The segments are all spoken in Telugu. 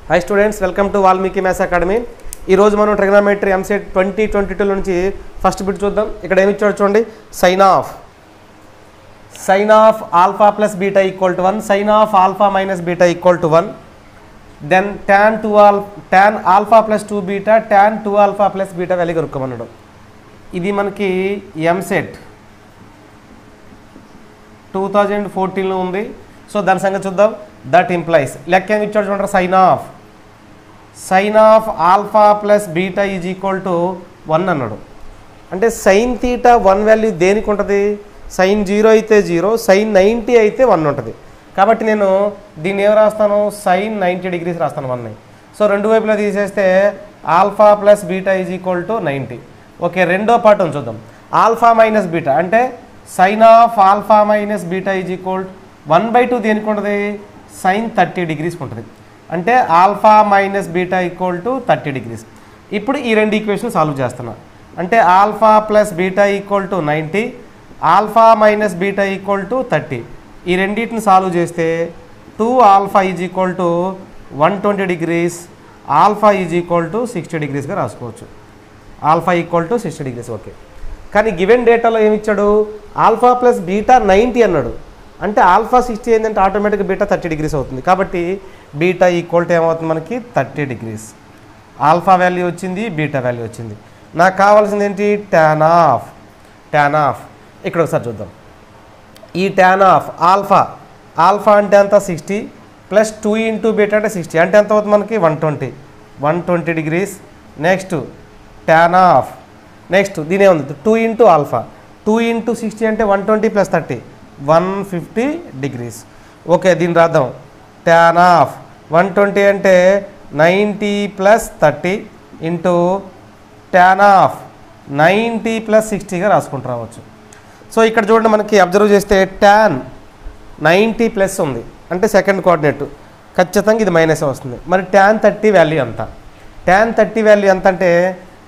Hi students, welcome to Valmiki Maths Academy. ఈ రోజు మనం ట్రిగనోమెట్రీ ఎంసెట్ 2022 నుంచి ఫస్ట్ బిట్ చూద్దాం. ఇక్కడ ఏమి ఇచ్చాడు చూడండి. sin of alpha plus beta equal to 1, sin of alpha minus beta equal to 1, then tan alpha plus 2 beta, tan 2 alpha plus beta value కనుక్కోమన్నాడు. ఇది మనకి ఎంసెట్ 2014 లో ఉంది. సో దాని సంగతి చూద్దాం. దట్ ఇంప్లైస్ లెక్క ఏమి ఇచ్చాడు చూడండి. sin of alpha plus beta is equal to 1 అన్నాడు. అంటే sin theta 1 వాల్యూ దేనికి ఉంటుంది? sin 0 అయితే 0, sin 90 అయితే 1 ఉంటుంది. కాబట్టి నేను దీన్ని ఏం రాస్తాను? sin 90 డిగ్రీస్ రాస్తాను 1ని. సో రెండు వైపులా తీసేస్తే alpha plus beta is equal to 90. Okay, రెండో పార్ట్ చూద్దాం. ఆల్ఫా మైనస్ బీటా అంటే sin of alpha minus beta is equal 1/2 దేనికి ఉంటుంది? sin 30 డిగ్రీస్కి ఉంటుంది. అంటే alpha minus beta equal to 30 degrees. ఇప్పుడు ఈ రెండు ఈక్వేషన్ సాల్వ్ చేస్తున్నా. అంటే alpha plus beta equal to 90, alpha minus beta equal to 30. ఈ రెండింటిని సాల్వ్ చేస్తే 2 alpha is equal to 120 degrees, alpha is equal to 60 డిగ్రీస్గా రాసుకోవచ్చు. Alpha equal to 60 degrees. Okay, కానీ గివెన్ డేటాలో ఏమి ఇచ్చాడు? ఆల్ఫా ప్లస్ బీటా 90 అన్నాడు. అంటే ఆల్ఫా 60 ఏంటంటే ఆటోమేటిక్గా బీటా 30 డిగ్రీస్ అవుతుంది. కాబట్టి బీటా ఈక్వల్ టు ఏమవుతుంది మనకి? 30 డిగ్రీస్. ఆల్ఫా వాల్యూ వచ్చింది, బీటా వాల్యూ వచ్చింది. నాకు కావాల్సింది ఏంటి? tan of. ఇక్కడ ఒకసారి చూద్దాం. ఈ tan ఆఫ్ ఆల్ఫా అంటే ఎంత? 60 ప్లస్ 2 ఇంటూ బీటా అంటే 60 అంటే ఎంత అవుతుంది మనకి? 120 degrees. Next tan of, next దీని ఏముంది? 2 ఇంటూ ఆల్ఫా, 2 ఇంటూ 60 అంటే 120 ప్లస్ 30 150 డిగ్రీస్. ఓకే, దీన్ని రాద్దాం. tan ఆఫ్ 120 అంటే 90 plus 30 into tan of 90 plus 60గా రాసుకుంటూ రావచ్చు. సో ఇక్కడ చూడండి, మనకి అబ్జర్వ్ చేస్తే tan 90 ప్లస్ ఉంది అంటే సెకండ్ కోఆర్డినేట్, ఖచ్చితంగా ఇది మైనస్ వస్తుంది. మరి tan 30 వాల్యూ ఎంత? tan 30 వాల్యూ ఎంత అంటే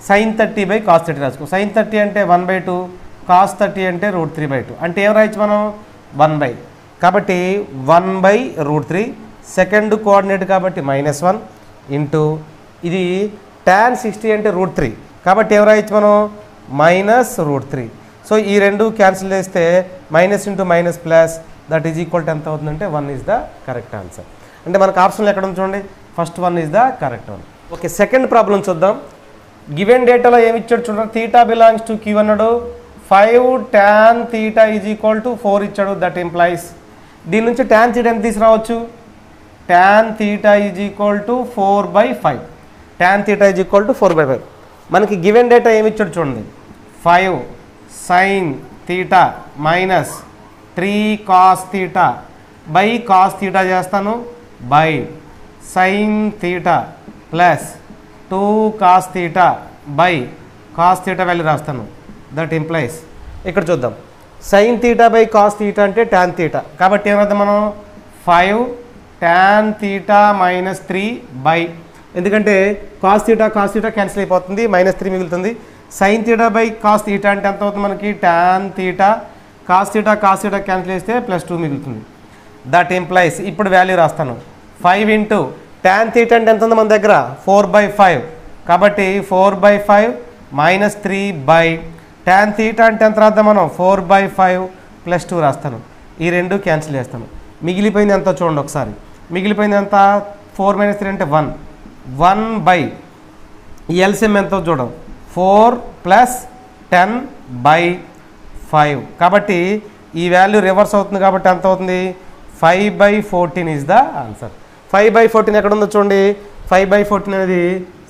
sin 30/cos 30 రాసుకో. sin 30 అంటే 1/2, cos 30 అంటే √3/2. అంటే ఏం రాయొచ్చు మనం? 1/. కాబట్టి 1/√3 సెకండ్ కోఆర్డినేట్ కాబట్టి -1 ఇంటూ ఇది tan 60 అంటే √3 కాబట్టి ఏం రాయొచ్చు మనం? -√3. సో ఈ రెండు క్యాన్సిల్ చేస్తే minus into minus plus that is equal to ఎంత అవుతుందంటే 1 ఈజ్ ద కరెక్ట్ ఆన్సర్. అంటే మనకు ఆప్షన్లు ఎక్కడ ఉంది చూడండి. First 1 is the correct one. Okay, second problem చూద్దాం. గివెన్ డేటాలో ఏమి ఇచ్చాడు చూడండి. θ బిలాంగ్స్ టు Q అన్నాడు. 5 tan θ ఈజ్ ఈక్వల్ టు 4 ఇచ్చాడు. దట్ ఇంప్లైస్ దీని నుంచి tan θ ఎంత తీసుకురావచ్చు? tan θ is equal to 4/5. tan θ is equal to 4/5. మనకి గివెన్ డేటా ఏమి ఇచ్చాడు చూడండి. 5 sin θ minus 3 cos θ by cos θ చేస్తాను by sin θ plus 2 cos θ by cos θ value రాస్తాను. దట్ ఇంప్లైస్ ఇక్కడ చూద్దాం. sin θ బై cos θ అంటే tan θ కాబట్టి ఏమవుతుంది మనం? 5 tan θ మైనస్ 3 బై, ఎందుకంటే cos θ క్యాన్సిల్ అయిపోతుంది, -3 మిగులుతుంది. sin θ బై cos θ అంటే ఎంత అవుతుంది మనకి? tan θ cos θ క్యాన్సిల్ చేస్తే +2 మిగులుతుంది. దట్ ఇంప్లైస్ ఇప్పుడు వాల్యూ రాస్తాను. 5 ఇంటూ tan θ అంటే ఎంత ఉంది మన దగ్గర? 4/5 కాబట్టి 4/5 -3 బై tan θ అంటే ఎంత రాద్దాం మనం? 4/5 +2 రాస్తాను. ఈ రెండు క్యాన్సిల్ చేస్తాను. మిగిలిపోయింది ఎంత చూడండి ఒకసారి. మిగిలిపోయింది ఎంత? 4 - 3 అంటే 1 బై ఈ ఎల్సిఎం ఎంతో చూడం 4 + 10/5 కాబట్టి ఈ వాల్యూ రివర్స్ అవుతుంది కాబట్టి ఎంత అవుతుంది? 5/14 ఈజ్ ద ఆన్సర్. 5/14 ఎక్కడ ఉందో చూడండి. 5/14 అనేది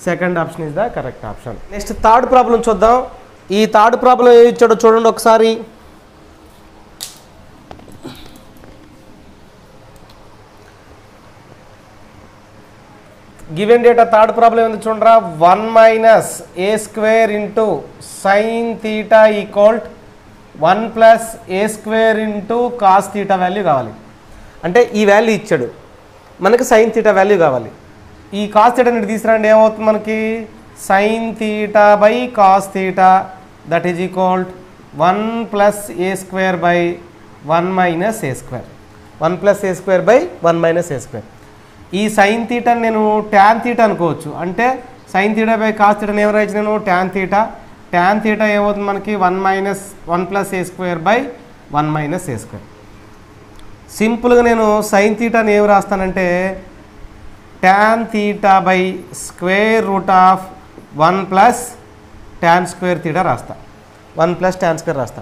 second option is the correct option. Next third problem చూద్దాం. ఈ థర్డ్ ప్రాబ్లం ఏమి ఇచ్చాడో చూడండి ఒకసారి. గివెన్ డేటా థర్డ్ ప్రాబ్లం ఏంది చూడరా. 1 - a² into sin θ equal 1 + a² ఇంటూ cos θ వాల్యూ కావాలి. అంటే ఈ వాల్యూ ఇచ్చాడు మనకి sin θ వాల్యూ కావాలి. ఈ cos θ అనేది తీసుకురండి, ఏమవుతుంది మనకి? sin θ by cos θ that is equal 1 + a² by 1 - a². 1 + a² by 1 - a². ఈ సైన్ తీటాని నేను ట్యాన్ తీటా అనుకోవచ్చు. అంటే సైన్ తీటా బై కాస్ తీటాని ఏం రాయొచ్చు నేను ట్యాన్ తీటా. ట్యాన్ తీటా ఏమవుతుంది మనకి 1 plus a square by 1 - a square. సింపుల్గా నేను సైన్ తీటాని ఏం రాస్తానంటే tan theta by square root of 1 plus tan square theta రాస్తా. 1 ప్లస్ ట్యాన్ స్క్వేర్ రాస్తా.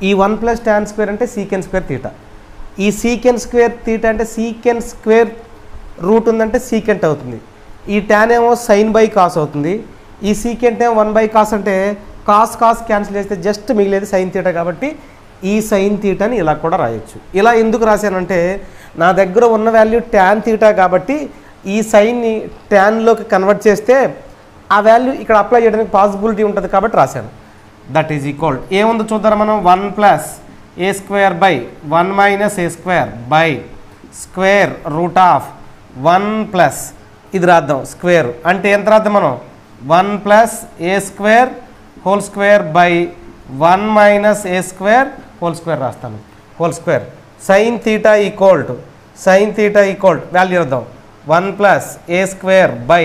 ఈ 1 ప్లస్ ట్యాన్ స్క్వేర్ అంటే సీకెన్ స్క్వేర్ తీటా. ఈ సీకెన్ స్క్వేర్ తీటా అంటే సీకెన్ స్క్వేర్ రూట్ ఉందంటే సీకెంట్ అవుతుంది. ఈ ట్యాన్ ఏమో సైన్ బై కాస్ అవుతుంది. ఈ సీకెంట్ ఏమో 1/కాస్ అంటే కాస్ క్యాన్సిల్ చేస్తే జస్ట్ మిగిలేదు సైన్ తీటా. కాబట్టి ఈ సైన్ తీటాని ఇలా కూడా రాయొచ్చు. ఇలా ఎందుకు రాశానంటే నా దగ్గర ఉన్న వాల్యూ ట్యాన్ తీటా కాబట్టి ఈ సైన్ని ట్యాన్లోకి కన్వర్ట్ చేస్తే ఆ వాల్యూ ఇక్కడ అప్లై చేయడానికి పాసిబిలిటీ ఉంటుంది కాబట్టి రాశాను. దట్ ఈజ్ ఈక్వల్ ఏముందో చూద్దాం మనం 1 plus a square by 1 - a square by square root of 1 plus ఇది రాద్దాం స్క్వేర్ అంటే ఎంత రాద్దాం మనం 1 plus a square whole square by 1 - a square whole square రాస్తాను. Whole square sine theta equal to value రాద్దాం 1 plus a square by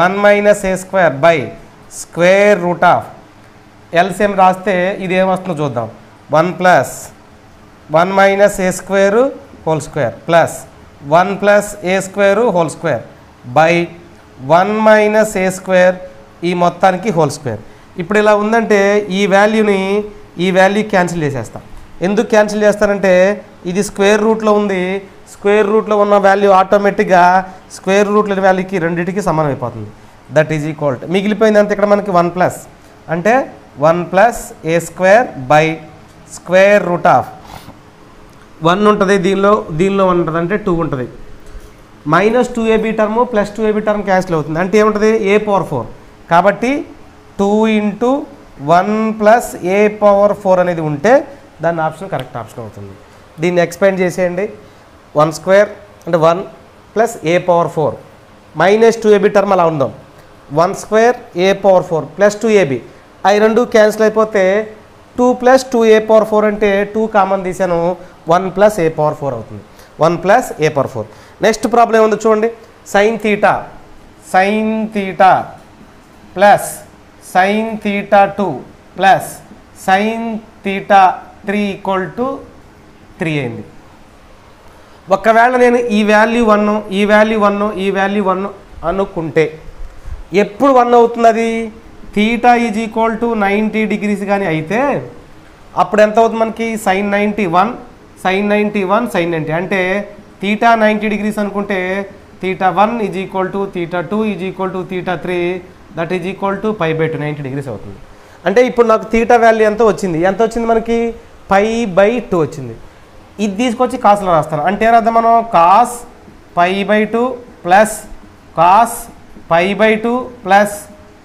1 - a square by square root of LCM రాస్తే ఇది ఏమొస్తుందో చూద్దాం 1 plus 1 - a square whole square plus 1 plus a square whole square by 1 - a square ఈ మొత్తానికి హోల్ స్క్వేర్. ఇప్పుడు ఇలా ఉందంటే ఈ వాల్యూ క్యాన్సిల్ చేసేస్తాం. ఎందుకు క్యాన్సిల్ చేస్తానంటే ఇది స్క్వేర్ రూట్లో ఉంది. స్క్వేర్ రూట్లో ఉన్న వాల్యూ ఆటోమేటిక్గా స్క్వేర్ రూట్లోని వాల్యూకి రెండింటికి సమానం అయిపోతుంది. దట్ ఈజ్ ఈక్వల్ మిగిలిపోయింది అంతే ఇక్కడ మనకి 1 ప్లస్ అంటే 1 plus a square by square root of 1 ఉంటుంది దీనిలో 1 ఉంటుంది అంటే 2 ఉంటుంది. -2ab term plus 2ab term cancel అవుతుంది అంటే ఏముంటుంది a⁴. కాబట్టి 2 × 1 ప్లస్ a⁴ అనేది ఉంటే దాని ఆప్షన్ కరెక్ట్ ఆప్షన్ అవుతుంది. దీన్ని ఎక్స్పాండ్ చేసేయండి 1 స్క్వేర్ అంటే 1 ప్లస్ a⁴ -2ab టర్మ్ అలా ఉందాం 1 స్క్వేర్ a⁴ ప్లస్ 2ab అవి రెండు క్యాన్సిల్ అయిపోతే 2 ప్లస్ 2a⁴ అంటే 2 కామన్ తీసాను 1 ప్లస్ a⁴ అవుతుంది 1 ప్లస్ a⁴. నెక్స్ట్ ప్రాబ్లం ఏముందో చూడండి sine theta plus sine theta 2 plus sine theta 3 = 3 అయింది. ఒకవేళ నేను ఈ వాల్యూ 1 అనుకుంటే ఎప్పుడు 1 అవుతుంది అది theta is equal to 90 degrees కానీ అయితే అప్పుడు ఎంత అవుతుంది మనకి sin 90 అంటే తీటా 90 డిగ్రీస్ అనుకుంటే θ1 is equal to θ2 is equal to θ3 that is equal to π/2 90 degrees అవుతుంది. అంటే ఇప్పుడు నాకు తీటా వాల్యూ ఎంత వచ్చింది మనకి π/2 వచ్చింది. ఇది తీసుకొచ్చి కాస్లో రాస్తాను అంటే ఏమర్థం మనం cos π/2 plus cos π/2 plus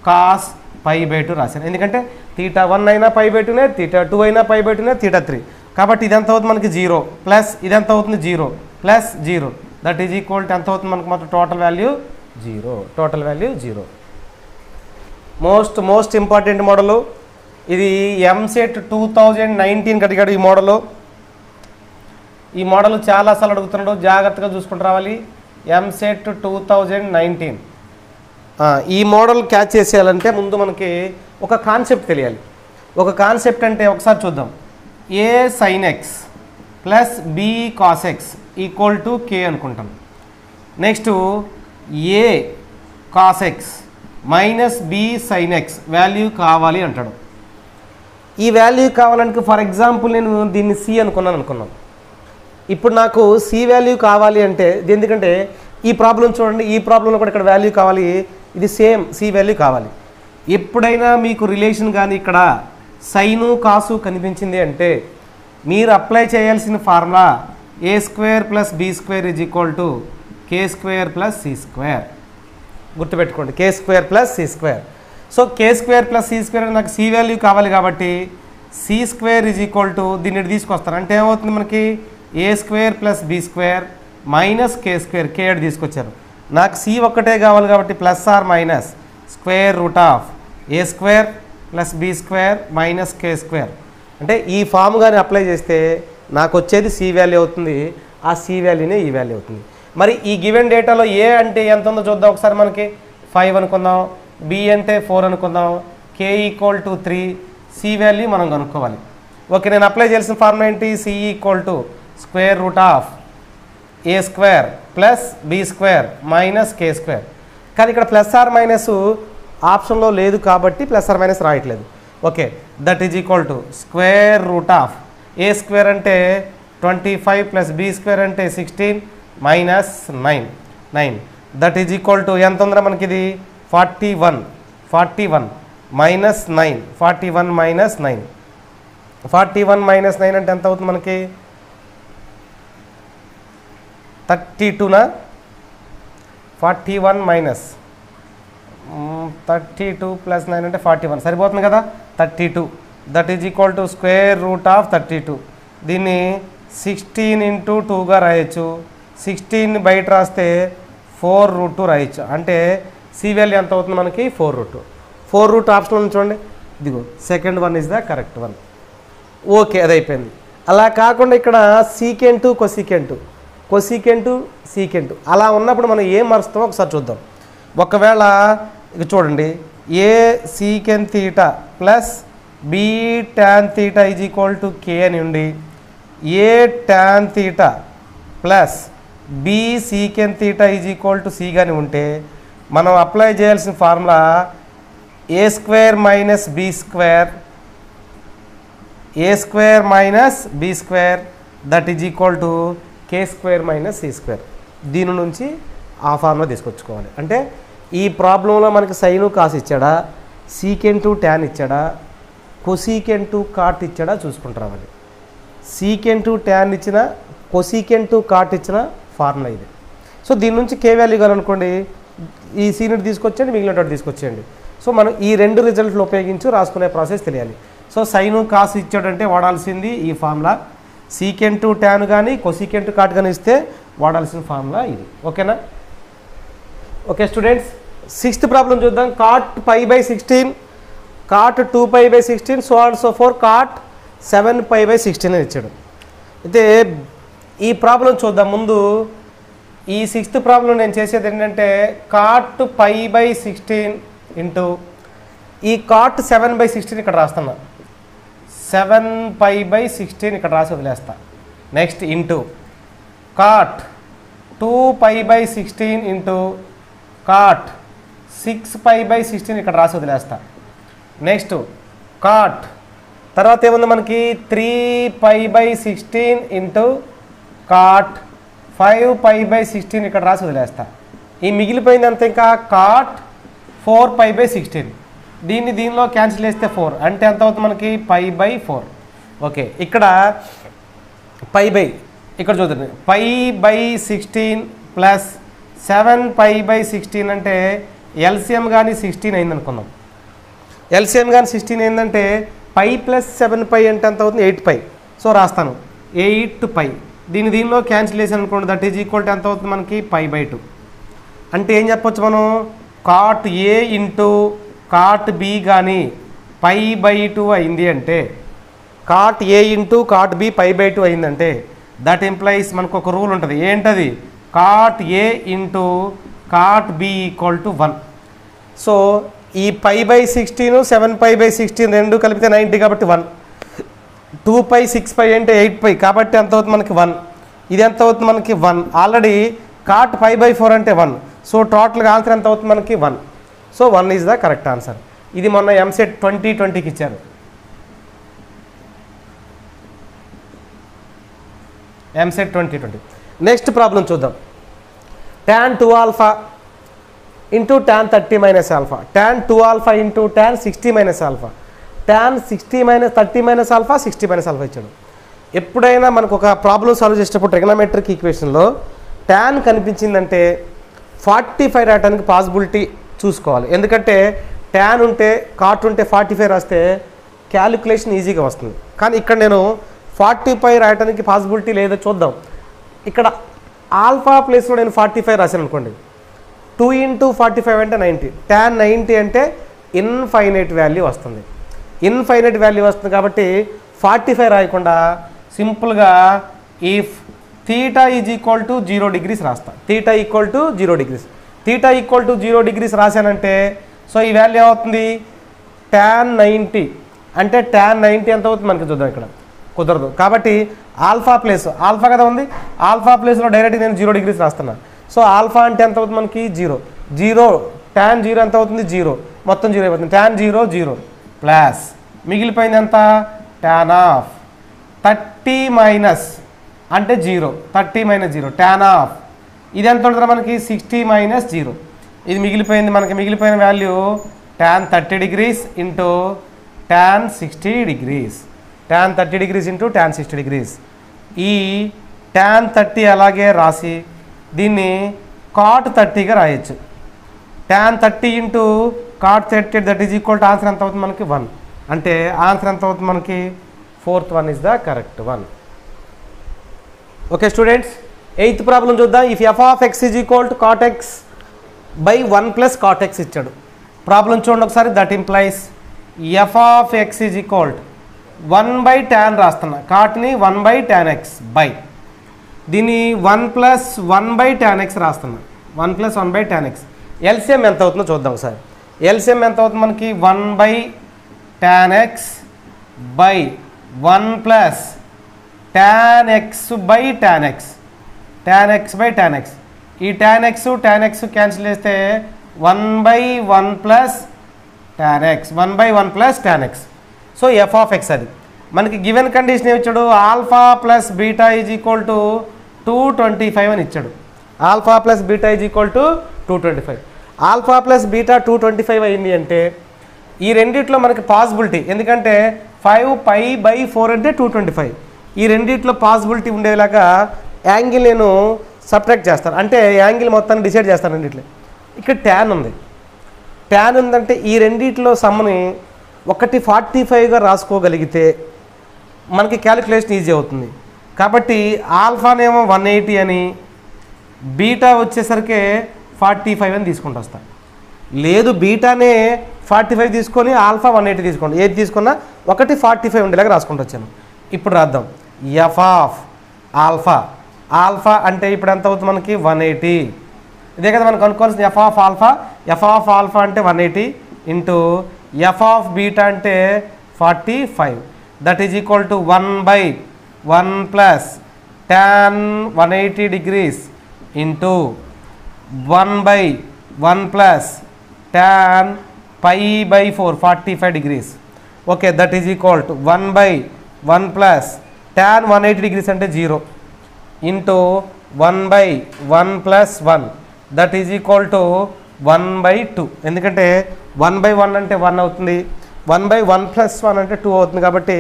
cos π/2 రాశాను. ఎందుకంటే θ1 అయినా π/2నే θ2 అయినా π/2నే θ3 కాబట్టి ఇది ఎంత అవుతుంది మనకి 0 ప్లస్ ఇది ఎంత అవుతుంది 0 plus 0 that is equal to ఎంత అవుతుంది మనకు మొత్తం total value 0. Most important model ఇది ఎంసెట్ 2019 అడిగాడు ఈ మోడల్ చాలా సార్లు అడుగుతున్నాడు జాగ్రత్తగా చూసుకుంటూ రావాలి. ఎంసెట్ 2019 ఈ మోడల్ క్యాచ్ చేసేయాలంటే ముందు మనకి ఒక కాన్సెప్ట్ తెలియాలి. ఒక కాన్సెప్ట్ అంటే ఒకసారి చూద్దాం a sin x plus b cos x equal to k అనుకుంటాం. Next a cos x minus b sin x value కావాలి అంటాడు. ఈ వాల్యూ కావాలంటే ఫర్ ఎగ్జాంపుల్ నేను దీన్ని c అనుకున్నాను. ఇప్పుడు నాకు c వాల్యూ కావాలి అంటే ఎందుకంటే ఈ ప్రాబ్లం చూడండి ఈ ప్రాబ్లంలో కూడా ఇక్కడ వాల్యూ కావాలి ఇది సేమ్ c వాల్యూ కావాలి. ఎప్పుడైనా మీకు రిలేషన్ కానీ ఇక్కడ సైను కాసు కనిపించింది అంటే మీరు అప్లై చేయాల్సిన formula a² + b² is equal to k² + c². గుర్తుపెట్టుకోండి k² + c². So k² + c² నాకు c వాల్యూ కావాలి కాబట్టి c² ఈజ్ ఈక్వల్ టు దీన్ని తీసుకొస్తాను అంటే ఏమవుతుంది మనకి a² + b² minus k². k తీసుకొచ్చారు నాకు c ఒక్కటే కావాలి కాబట్టి plus or minus square root of a² + b² minus k² అంటే ఈ ఫామ్ కానీ అప్లై చేస్తే నాకు వచ్చేది c వాల్యూ అవుతుంది. ఆ c వాల్యూనే ఈ వాల్యూ అవుతుంది. మరి ఈ గివెన్ డేటాలో ఏ అంటే ఎంత ఉందో చూద్దాం ఒకసారి. మనకి 5 అనుకుందాం, బి అంటే 4 అనుకుందాం, k equal to 3, c value మనం కనుక్కోవాలి. ఓకే, నేను అప్లై చేయాల్సిన ఫార్ములా ఏంటి? C equal to square root of a square plus b square minus k square. కానీ ఇక్కడ ప్లస్ ఆర్ మైనస్ ఆప్షన్లో లేదు కాబట్టి ప్లస్ ఆర్ మైనస్ రాయట్లేదు. Okay, that is equal to square root of a square అంటే 25 ప్లస్ బి స్క్వేర్ అంటే 16 minus 9 that is equal to ఎంత ఉందిరా మనకి ఇది? 41 మైనస్ 9, 41 మైనస్ 9, 41 మైనస్ 9 అంటే ఎంత అవుతుంది మనకి? 32నా? 41 మైనస్ 32 ప్లస్ 9 అంటే 41 సరిపోతుంది కదా? 32 that is equal to square root of 32. దీన్ని 16 ఇంటూ 2గా రాయొచ్చు. 16 బయట రాస్తే 4 రూట్ 2 రాయొచ్చు. అంటే సి వాల్యూ ఎంత అవుతుంది మనకి? 4 రూట్ 2. 4 రూట్ ఆప్షన్ ఉంది చూడండి, ఇదిగో second one is the correct one. Okay, అది అయిపోయింది. అలా కాకుండా ఇక్కడ సీకెంటు కొసీకెంటు సీకెంటు అలా ఉన్నప్పుడు మనం ఏం మరుస్తామో ఒకసారి చూద్దాం. ఒకవేళ ఇక చూడండి, a secant theta plus b tan theta is equal to k అని ఉండి, a tan theta plus b secant theta is equal to c కానీ ఉంటే మనం అప్లై చేయాల్సిన formula a square minus b square that is equal to k square minus c square. దీని నుంచి ఆ ఫార్ములా తీసుకొచ్చుకోవాలి. అంటే ఈ ప్రాబ్లంలో మనకి సైను కాస్ ఇచ్చాడా, సీకెంటు ట్యాన్ ఇచ్చాడా, కొసీకెంటు కాట్ ఇచ్చాడా చూసుకుంటారు. అది సీకెంటు ట్యాన్ ఇచ్చిన, కొసీకెంటు కాట్ ఇచ్చిన ఫార్ములా ఇది. సో దీని నుంచి కే వాల్యూ కావాలనుకోండి, ఈ సీనిట్ తీసుకొచ్చేయండి, మిగిలినటువంటి తీసుకొచ్చేయండి. సో మనం ఈ రెండు రిజల్ట్లు ఉపయోగించి రాసుకునే ప్రాసెస్ తెలియాలి. సో సైను కాసు ఇచ్చాడంటే వాడాల్సింది ఈ ఫార్ములా. సీకెంటు ట్యాన్ కానీ కొసీకెంటు కాట్ కానీ ఇస్తే వాడాల్సిన ఫార్ములా ఇది. ఓకేనా? ఓకే స్టూడెంట్స్, 6th ప్రాబ్లం చూద్దాం. Cot π/16, cot 2π/16 so on so forth, cot 7π/16 అని ఇచ్చాడు. అయితే ఈ ప్రాబ్లం చూద్దాం. ముందు ఈ 6th ప్రాబ్లం నేను చేసేది ఏంటంటే కాట్ π/16 ఇంటూ ఈ కాట్ 7/16 ఇక్కడ రాస్తున్నా, 7π/16 ఇక్కడ రాసి వదిలేస్తా. Next into cot 2π/16 into cot 6π/16 ఇక్కడ రాసి వదిలేస్తా. నెక్స్ట్ కాట్ తర్వాత ఏముంది మనకి 3π/16 ఇంటూ కాట్ 5π/16 ఇక్కడ రాసి వదిలేస్తా. ఈ మిగిలిపోయింది అంత ఇంకా కాట్ 4π/16. దీనిలో క్యాన్సిల్ చేస్తే 4 అంటే ఎంత అవుతుంది మనకి? π/4. ఓకే, ఇక్కడ ఇక్కడ చూడండి, π/16 ప్లస్ 7π/16 అంటే ఎల్సిఎం కానీ 16 అయింది అనుకుందాం. ఎల్సిఎం కానీ 16 అయిందంటే π ప్లస్ 7π అంటే ఎంత అవుతుంది? 8π. సో రాస్తాను 8π. దీనిలో క్యాన్సిల్ చేసాను అనుకోండి, దట్ ఈజ్ ఈక్వల్ టు ఎంత అవుతుంది మనకి? π/2. అంటే ఏం చెప్పొచ్చు మనం? Cot a into cot b కానీ π/2 అయింది అంటే, cot a into cot b π/2 అయిందంటే దట్ ఎంప్లాయిస్ మనకు ఒక రూల్ ఉంటుంది. ఏంటది? Cot a into cot b equal to 1. So ఈ π/16 7π/16 రెండు కలిపితే 90 కాబట్టి 1. 2π 6π అంటే 8π కాబట్టి ఎంత అవుతుంది మనకి? 1. ఇది ఎంత అవుతుంది మనకి? 1. ఆల్రెడీ కాట్ π/4 అంటే 1. సో టోటల్గా ఆన్సర్ ఎంత అవుతుంది మనకి? 1. So 1 is the correct answer. ఇది మొన్న ఎంసెట్ 2020కి ఇచ్చారు. ఎంసెట్ 2020. నెక్స్ట్ ప్రాబ్లం చూద్దాం. tan 2α ఇంటూ tan 30 మైనస్ ఆల్ఫా, tan 2α ఇంటూ tan 60 minus alpha, tan 60 minus 30 minus alpha, 60 minus alpha ఇచ్చాడు. ఎప్పుడైనా మనకు ఒక ప్రాబ్లం సాల్వ్ చేసేటప్పుడు ట్రిగ్నోమెట్రిక్ ఈక్వేషన్లో tan కనిపించిందంటే 45 రాయడానికి పాసిబిలిటీ చూసుకోవాలి. ఎందుకంటే tan ఉంటే కాట్ ఉంటే 45 రాస్తే క్యాలిక్యులేషన్ ఈజీగా వస్తుంది. కానీ ఇక్కడ నేను 45 రాయడానికి పాసిబిలిటీ లేదో చూద్దాం. ఇక్కడ ఆల్ఫా ప్లేస్లో నేను 45 రాశాను అనుకోండి, 2 ఇంటూ 45 అంటే 90, tan 90 అంటే ఇన్ఫైనైట్ వాల్యూ వస్తుంది. ఇన్ఫైనైట్ వాల్యూ వస్తుంది కాబట్టి 45 రాయకుండా సింపుల్గా if θ theta is equal to 0 degrees రాస్తా. Theta equal to 0 degrees. Theta equal to 0 degrees రాశానంటే సో ఈ వాల్యూ ఏమవుతుంది tan 90 అంటే tan 90 ఎంత అవుతుంది మనకి చూద్దాం. ఇక్కడ కుదరదు కాబట్టి ఆల్ఫా ప్లేస్ ఆల్ఫా కదా ఉంది, ఆల్ఫా ప్లేస్లో డైరెక్ట్గా నేను 0 degrees రాస్తున్నా. సో ఆల్ఫా అంటే ఎంత అవుతుంది మనకి 0 tan 0 ఎంత అవుతుంది 0 మొత్తం 0 అయిపోతుంది. tan 0 0 ప్లస్ మిగిలిపోయింది ఎంత tan ఆఫ్ 30 మైనస్ అంటే 0 30 మైనస్ 0 tan ఆఫ్ ఇది ఎంత ఉంటుంది మనకి 60 మైనస్ 0 ఇది మిగిలిపోయింది మనకి మిగిలిపోయిన value tan 30 degrees into tan 60 degrees tan 30 degrees into tan 60 degrees. ఈ tan 30 అలాగే రాసి దీన్ని cot 30గా రాయొచ్చు. tan 30 into cot 30 that is equal to answer ఎంత అవుతుంది మనకి 1 అంటే ఆన్సర్ ఎంత అవుతుంది మనకి 4th one is the correct one. Okay students, 8th problem చూద్దాం. If f of x is equal to cot x by 1 plus cot x ఇచ్చాడు. ప్రాబ్లం చూడండి ఒకసారి. That implies f of x is equal to 1/tan రాస్తున్నా, కాట్ని 1/tan x బై దీన్ని 1+1/tan x రాస్తున్నా, 1+1/tan x. ఎల్సిఎం ఎంత అవుతుందో చూద్దాం ఒకసారి. ఎల్సిఎం ఎంత అవుతుంది మనకి 1/tan x by 1+tan x/tan x, tan x/tan x. ఈ tan x క్యాన్సిల్ చేస్తే 1/1+tan x 1/1+tan x. So F of X అది మనకి గివెన్ కండిషన్ ఏమి ఇచ్చాడు alpha plus beta is equal to 225 అని ఇచ్చాడు. Alpha plus beta is equal to 225. Alpha plus beta 225 అయింది అంటే ఈ రెండిట్లో మనకి పాసిబిలిటీ ఎందుకంటే 5π/4 అంటే 225 ఈ రెండిట్లో పాసిబిలిటీ ఉండేలాగా యాంగిల్ నేను సబ్ట్రాక్ట్ చేస్తాను అంటే యాంగిల్ మొత్తాన్ని డిసైడ్ చేస్తాను రెండిట్లో. ఇక్కడ ట్యాన్ ఉంది, ట్యాన్ ఉందంటే ఈ రెండిట్లో సమ్ని ఒకటి 45గా రాసుకోగలిగితే మనకి క్యాలిక్యులేషన్ ఈజీ అవుతుంది. కాబట్టి ఆల్ఫానేమో 180 అని బీటా వచ్చేసరికి 45 అని తీసుకుంటూ వస్తాను. లేదు బీటానే 45 తీసుకొని ఆల్ఫా 180 తీసుకోండి, ఏది తీసుకున్నా ఒకటి 45 ఉండేలాగా రాసుకుంటూ వచ్చాను. ఇప్పుడు రాద్దాం. ఎఫ్ ఆఫ్ ఆల్ఫా, ఆల్ఫా అంటే ఇప్పుడు ఎంత అవుతుంది మనకి 180. ఇదే కదా మనకు అనుకోవాల్సింది f of alpha. F of alpha అంటే 180 ఇంటూ ఎఫ్ ఆఫ్ బీటా అంటే 45 that is equal to 1/1+tan 180 degrees into 1/1+tan π/4 45 degrees. Okay that is equal to 1/1+tan 180 degrees అంటే 0 into 1/1+1 that is equal to 1/2 ఎందుకంటే 1/1 అంటే 1 అవుతుంది, 1/1+1 అంటే 2 అవుతుంది కాబట్టి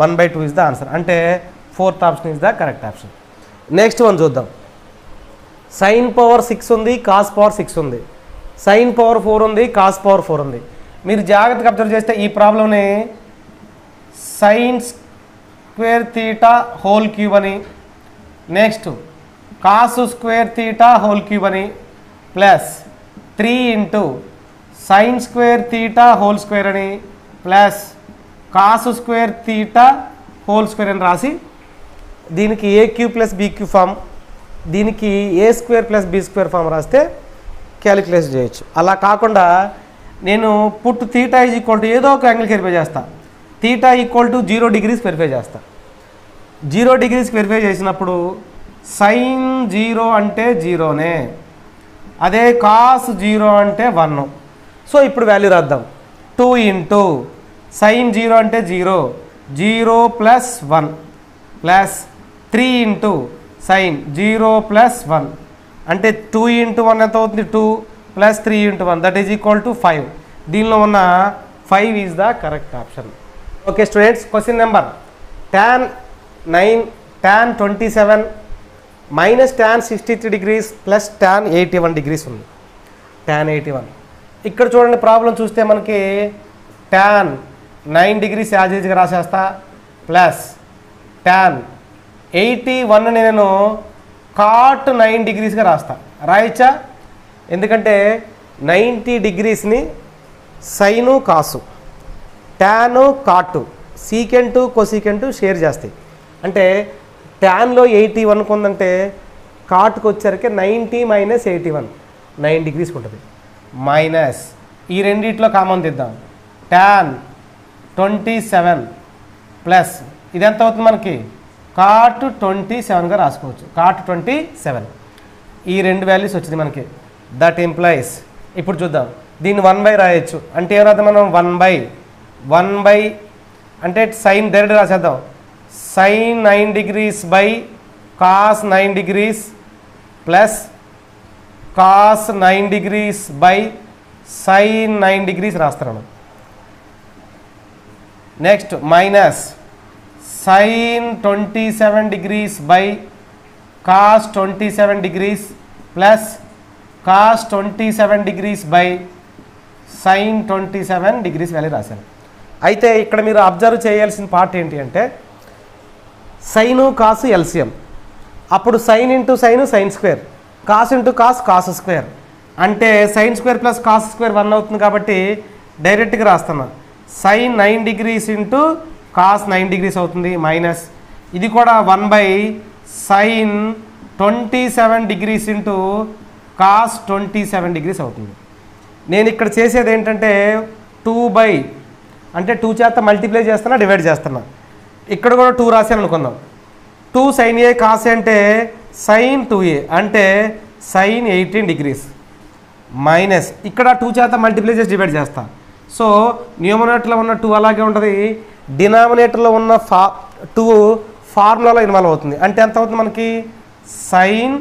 1/2 ఇస్ ద ఆన్సర్ అంటే 4th option is the correct option. Next one చూద్దాం. sin పవర్ 6 ఉంది, cos పవర్ 6 ఉంది, sin పవర్ 4 ఉంది, cos పవర్ 4 ఉంది. మీరు జాగ్రత్తగా అబ్జర్వ్ చేస్తే ఈ ప్రాబ్లంని sin square theta whole cube అని, next cos square theta whole cube అని plus 3 into sin square theta whole square అని plus cos square theta whole square అని రాసి దీనికి ఏక్యూ ప్లస్ బీక్యూ ఫామ్, దీనికి a square plus b square form రాస్తే క్యాలిక్యులేట్ చేయొచ్చు. అలా కాకుండా నేను put theta is equal to ఏదో ఒక యాంగిల్కి వెరిఫై చేస్తా. Theta equal to 0 degrees verify చేస్తా. 0 degrees వెరిఫై చేసినప్పుడు sin 0 అంటే 0నే, అదే cos 0 అంటే 1. సో ఇప్పుడు వాల్యూ రాద్దాం. 2 ఇంటూ sin 0 అంటే 0 0+1 ప్లస్ 3 ఇంటూ sin 0+1 అంటే 2 ఇంటూ 1 ఎంత అవుతుంది 2 plus 3 into 1 that is equal to 5. దీనిలో ఉన్న 5 is the correct option. Okay students, question number tan 27 minus tan 63 degrees plus tan 81 degrees ఉంది. tan 81 ఇక్కడ చూడండి. ప్రాబ్లం చూస్తే మనకి tan 9 degrees యాజ్ ఈజ్గా రాసేస్తా ప్లస్ tan 81 నేను cot 9 degreesగా రాస్తా. రాయచ్చా? ఎందుకంటే 90 degreesని సైను కాసు, టాను కాటు, సీకెంటు కొసీకెంటు షేర్ చేస్తాయి. అంటే ట్యాన్లో 81 ఉందంటే కాట్కి వచ్చరికి 90 మైనస్ 81 9 డిగ్రీస్కి ఉంటుంది. మైనస్ ఈ రెండిట్లో కామన్ తీద్దాం. ట్యాన్ 27 ప్లస్ ఇది ఎంత అవుతుంది మనకి కాట్ 27గా రాసుకోవచ్చు. కాట్ 27 ఈ రెండు వాల్యూస్ వచ్చింది మనకి. దట్ ఇంప్లైస్ ఇప్పుడు చూద్దాం దీన్ని 1/, రాయొచ్చు. అంటే ఏం రాద్దాం మనం 1/, అంటే సైన్ డైరెక్ట్ రాసేద్దాం. Sine 9 degrees by cos 9 degrees plus cos 9 degrees by sine 9 degrees రాస్తున్నాను. Next minus sine 27 degrees by cos 27 degrees plus cos 27 degrees by sine 27 degrees value రాశాను. అయితే ఇక్కడ మీరు అబ్జర్వ్ చేయాల్సిన పార్ట్ ఏంటి అంటే సైను కాసు ఎల్సిఎం. అప్పుడు sine into sine sine square, cos into cos cos square, అంటే sine square plus cos square 1 అవుతుంది. కాబట్టి డైరెక్ట్గా రాస్తున్నా sine 9 degrees into cos 9 degrees అవుతుంది. మైనస్ ఇది కూడా 1/, sine 27 degrees into cos 27 degrees అవుతుంది. నేను ఇక్కడ చేసేది ఏంటంటే 2/, అంటే 2 చేత మల్టిప్లై చేస్తున్నా, డివైడ్ చేస్తున్నా. ఇక్కడ కూడా 2 రాశాను అనుకుందాం. 2 సైన్ ఏ కాస్ అంటే సైన్ 2a అంటే సైన్ 18 డిగ్రీస్ మైనస్ ఇక్కడ 2 చేత మల్టిప్లై చేసి డివైడ్ చేస్తా. సో న్యూమరేటర్లో ఉన్న 2 అలాగే ఉంటుంది, డినామినేటర్లో ఉన్న 2 ఫార్ములాలో ఇన్వాల్వ్ అవుతుంది. అంటే ఎంత అవుతుంది మనకి sine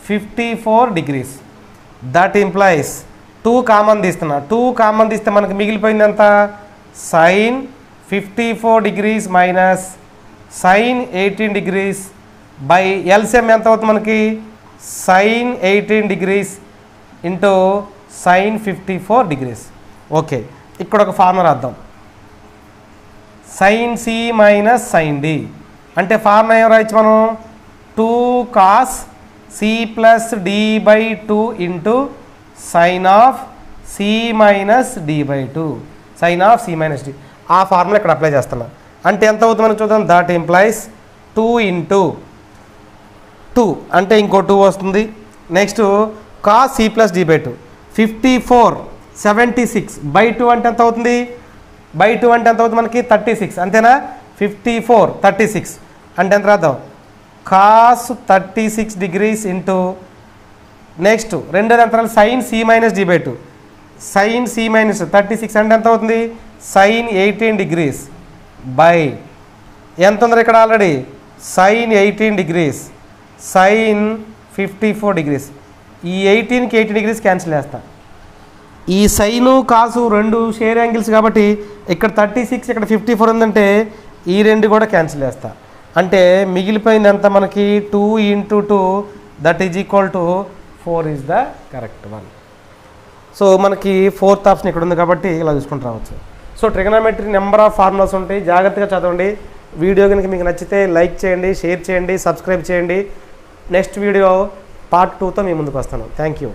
54 degrees. That implies 2 common తీస్తున్నా. 2 కామన్ తీస్తే మనకి మిగిలిపోయింది ఎంత sine 54 degrees minus sine 18 degrees by LCM ఎంత అవుతుంది మనకి sine 18 degrees into sine 54 degrees. Okay, ఇక్కడ ఒక ఫార్ములా రాద్దాం. Sine C minus sine D అంటే ఫార్ములా ఏం రాయొచ్చు మనం 2 cos C plus D by 2 into sine of C minus D by 2, sine of C minus D. ఆ ఫార్ములా ఇక్కడ అప్లై చేస్తున్నా. అంటే ఎంత అవుతుంది మనం చూద్దాం. దట్ ఇంప్లైస్ 2 ఇంటూ 2 అంటే ఇంకో 2 వస్తుంది. Next cos C plus D by 2 54 76 by 2 అంటే ఎంత అవుతుంది బై 2 అంటే ఎంత అవుతుంది మనకి 36 అంతేనా. 54 36 అంటే ఎంత రాద్దాం కాస్ 36 డిగ్రీస్ ఇంటూ నెక్స్ట్ రెండో అంతరాలు sine C minus D by 2 sine C minus 36 అంటే ఎంత అవుతుంది సైన్ 18 డిగ్రీస్ బై ఎంత ఉందో ఇక్కడ already sine 18 degrees sine 54 degrees. ఈ 18కి 18 డిగ్రీస్ క్యాన్సిల్ చేస్తా. ఈ సైను కాసు రెండు షేర్ యాంగిల్స్ కాబట్టి ఇక్కడ 36 ఇక్కడ 54 ఉందంటే ఈ రెండు కూడా క్యాన్సిల్ చేస్తా. అంటే మిగిలిపోయింది ఎంత మనకి 2 into 2 that is equal to 4 is the correct one. So మనకి 4th ఆప్షన్ ఇక్కడ ఉంది కాబట్టి ఇలా చూసుకుంటూ రావచ్చు. So trigonometry number of formulas ఉంటాయి, జాగ్రత్తగా చదవండి. వీడియో కనుక మీకు నచ్చితే లైక్ చేయండి, షేర్ చేయండి, సబ్స్క్రైబ్ చేయండి. నెక్స్ట్ వీడియో పార్ట్ 2తో మీ ముందుకు వస్తాను. Thank you.